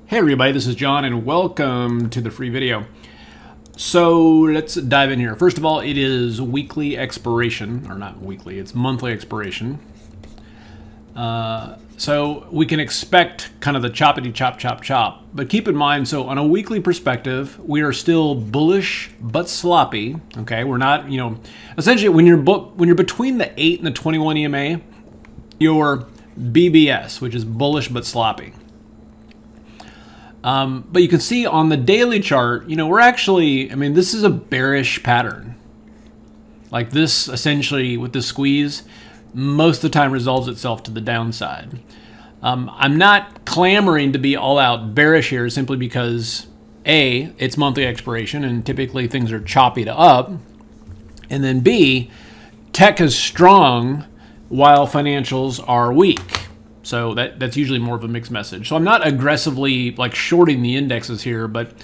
Hey everybody, this is John and welcome to the free video. So let's dive in here. First of all, it is weekly expiration, or not weekly, it's monthly expiration. So we can expect kind of the choppity chop chop chop, but keep in mind, so on a weekly perspective, we are still bullish but sloppy. Okay, we're not, essentially when you're between the 8 and the 21 EMA, you're BBS, which is bullish but sloppy. But you can see on the daily chart, we're actually, this is a bearish pattern. Like this, essentially, with the squeeze, most of the time resolves itself to the downside. I'm not clamoring to be all out bearish here simply because A, it's monthly expiration and typically things are choppy to up. And then B, tech is strong while financials are weak. So that's usually more of a mixed message. So I'm not aggressively like shorting the indexes here, but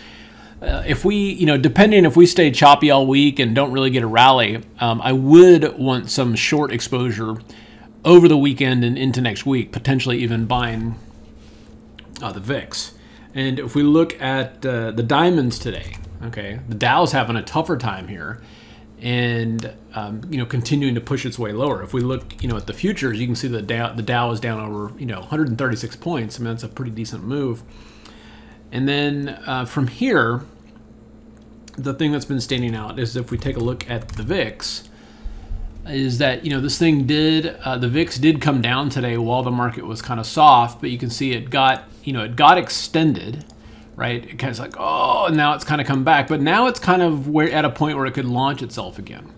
if we, depending if we stay choppy all week and don't really get a rally, I would want some short exposure over the weekend and into next week, potentially even buying the VIX. And if we look at the diamonds today, okay, the Dow's having a tougher time here. And continuing to push its way lower. If we look, at the futures, you can see the Dow is down over, 136 points. That's a pretty decent move. And then from here, the thing that's been standing out is if we take a look at the VIX, is that this thing did the VIX did come down today while the market was kind of soft, but you can see it got it got extended. Right, it kind of like, oh, and now it's kind of come back, but now it's kind of at a point where it could launch itself again.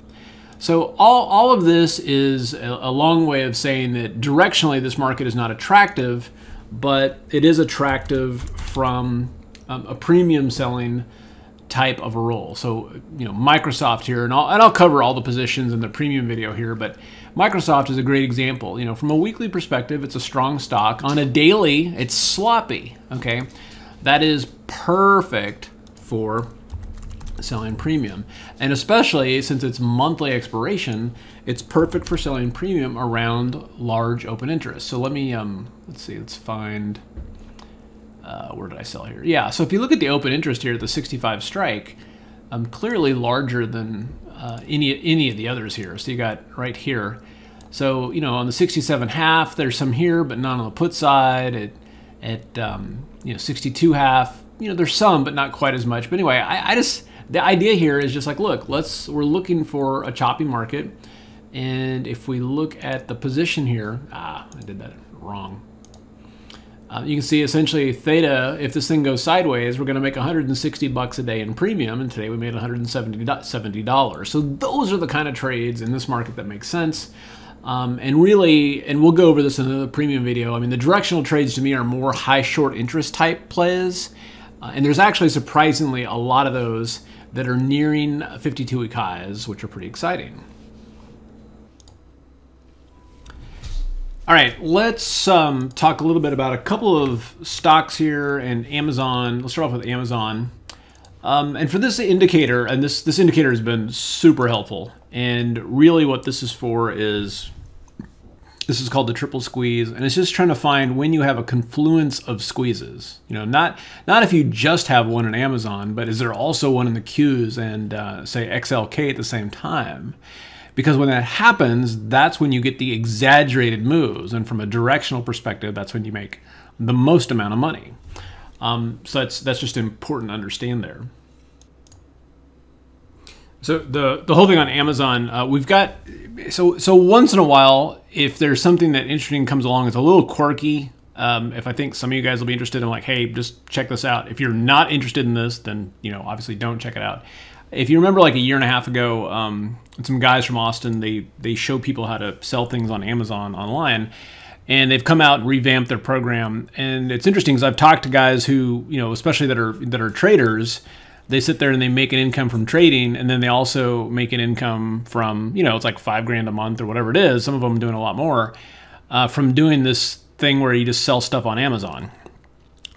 So all of this is a long way of saying that directionally this market is not attractive, but it is attractive from a premium selling type of a role. So Microsoft here, and I'll cover all the positions in the premium video here, but Microsoft is a great example. From a weekly perspective, it's a strong stock. On a daily, it's sloppy. Okay. That is perfect for selling premium. And especially since it's monthly expiration, it's perfect for selling premium around large open interest. So let me, let's see, let's find, where did I sell here? Yeah, so if you look at the open interest here at the 65 strike, clearly larger than any of the others here. So you got right here. So, on the 67 half, there's some here, but none on the put side. At 62 half, there's some, but not quite as much. But anyway, the idea here is just like, look, we're looking for a choppy market. And if we look at the position here, I did that wrong. You can see essentially theta, if this thing goes sideways, we're going to make 160 bucks a day in premium. And today we made $170. So those are the kind of trades in this market that make sense. And we'll go over this in another premium video. The directional trades to me are more high short interest type plays. And there's actually surprisingly a lot of those that are nearing 52-week highs, which are pretty exciting. All right, let's talk a little bit about a couple of stocks here and Amazon. Let's start off with Amazon. And for this indicator, and this indicator has been super helpful. And really what this is for is, this is called the triple squeeze, and it's just trying to find when you have a confluence of squeezes. Not if you just have one in Amazon, but is there also one in the Qs and say XLK at the same time? Because when that happens, that's when you get the exaggerated moves, and from a directional perspective, that's when you make the most amount of money. So that's just important to understand there. So the whole thing on Amazon, we've got, so once in a while, if there's something that interesting comes along, it's a little quirky. If I think some of you guys will be interested in like, hey, just check this out. If you're not interested in this, then, obviously don't check it out. If you remember like a year and a half ago, some guys from Austin, they show people how to sell things on Amazon online. And they've come out and revamped their program. And it's interesting because I've talked to guys who, especially that are traders. They sit there and they make an income from trading, and then they also make an income from, it's like $5,000 a month or whatever it is. Some of them doing a lot more from doing this thing where you just sell stuff on Amazon.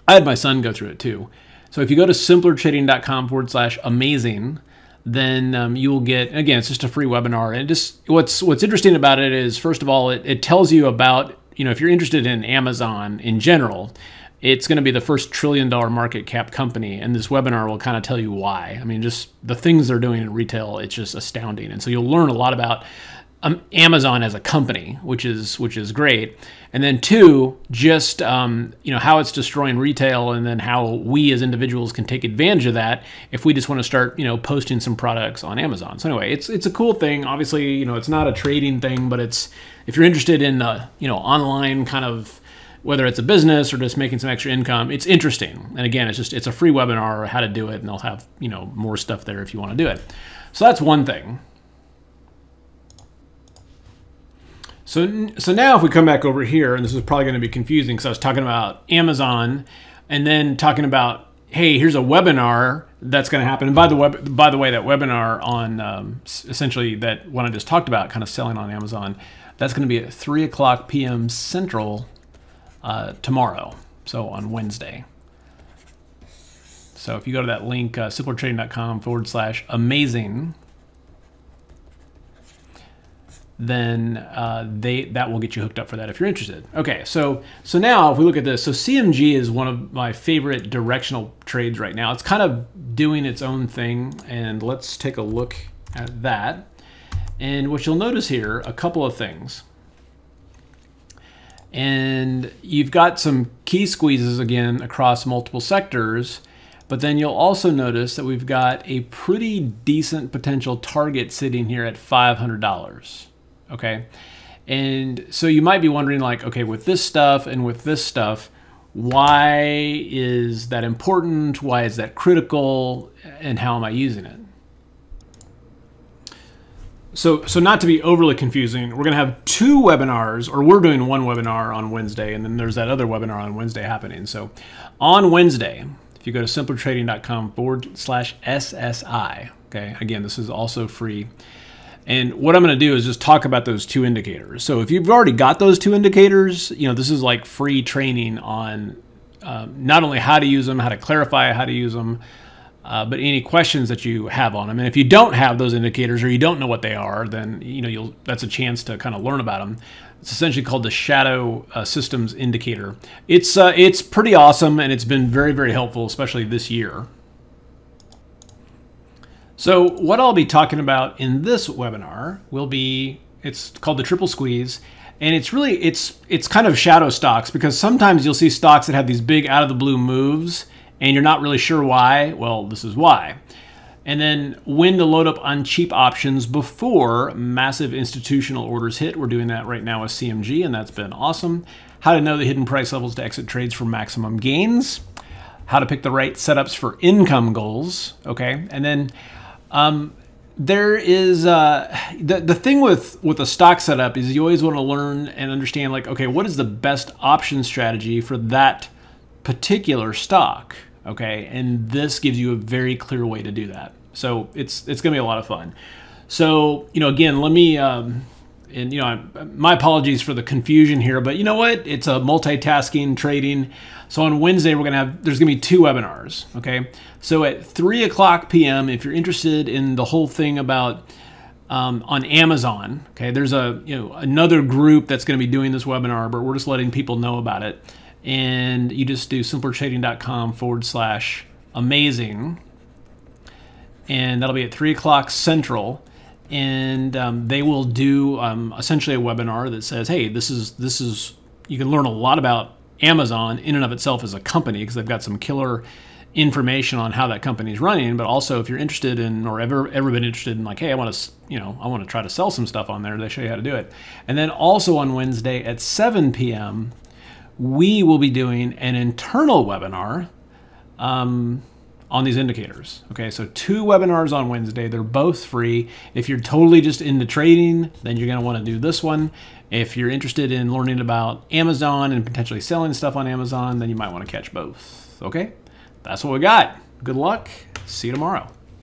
I had my son go through it too. So if you go to simplertrading.com/amazing, then you will get, again, it's just a free webinar. And just what's interesting about it is, first of all, it tells you about, if you're interested in Amazon in general, it's going to be the first $1 trillion market cap company, and this webinar will kind of tell you why. I mean, just the things they're doing in retail, it's just astounding. And so you'll learn a lot about Amazon as a company, which is great. And then two, just you know, how it's destroying retail, and then how we as individuals can take advantage of that if we just want to start, you know, posting some products on Amazon. So anyway, it's a cool thing. Obviously, you know, it's not a trading thing, but it's, if you're interested in you know, online kind of, whether it's a business or just making some extra income, it's interesting. And again, it's a free webinar on how to do it, and they'll have, you know, more stuff there if you want to do it. So that's one thing. So now if we come back over here, and this is probably going to be confusing because I was talking about Amazon and then talking about, hey, here's a webinar that's going to happen. And by the way, that webinar on essentially that one I just talked about, kind of selling on Amazon, that's going to be at 3:00 p.m. Central tomorrow, so on Wednesday. So if you go to that link, simplertrading.com/amazing, then that will get you hooked up for that if you're interested. Okay, so now if we look at this, so CMG is one of my favorite directional trades right now. It's kind of doing its own thing, and let's take a look at that. And what you'll notice here, a couple of things. And you've got some key squeezes again across multiple sectors, but then you'll also notice that we've got a pretty decent potential target sitting here at $500. Okay, and so you might be wondering, like, okay, with this stuff and with this stuff, why is that important? Why is that critical? And how am I using it? So not to be overly confusing, we're going to have two webinars, or we're doing one webinar on Wednesday, and then there's that other webinar on Wednesday happening. So on Wednesday, if you go to simplertrading.com/SSI, okay, again, this is also free. And what I'm going to do is just talk about those two indicators. So if you've already got those two indicators, you know, this is like free training on not only how to use them, how to clarify how to use them, but any questions that you have on them. And if you don't have those indicators, or you don't know what they are, then, you know, that's a chance to kind of learn about them. It's essentially called the Shadow Systems Indicator. It's pretty awesome, and it's been very, very helpful, especially this year. So what I'll be talking about in this webinar will be, it's called the triple squeeze, and it's really, it's kind of shadow stocks, because sometimes you'll see stocks that have these big out of the blue moves and you're not really sure why. Well, this is why. And then when to load up on cheap options before massive institutional orders hit. We're doing that right now with CMG, and that's been awesome. How to know the hidden price levels to exit trades for maximum gains. How to pick the right setups for income goals. Okay, and then there is the thing with a stock setup is you always want to learn and understand, like, okay, what is the best option strategy for that particular stock? Okay, and this gives you a very clear way to do that. So it's gonna be a lot of fun. So, you know, again, let me and, you know, my apologies for the confusion here, but you know what? It's a multitasking trading. So on Wednesday, there's gonna be two webinars, okay? So at 3:00 p.m., if you're interested in the whole thing about on Amazon, okay, there's another group that's gonna be doing this webinar, but we're just letting people know about it. And you just do simplertrading.com/amazing, and that'll be at 3:00 Central. And they will do essentially a webinar that says, hey, this is you can learn a lot about Amazon in and of itself as a company, because they've got some killer information on how that company is running. But also, if you're interested in, or ever been interested in, like, hey, I want to try to sell some stuff on there, they show you how to do it. And then also on Wednesday at 7 p.m. we will be doing an internal webinar on these indicators. Okay, so two webinars on Wednesday. They're both free. If you're totally just into trading, then you're gonna wanna do this one. If you're interested in learning about Amazon and potentially selling stuff on Amazon, then you might wanna catch both. Okay, that's what we got. Good luck. See you tomorrow.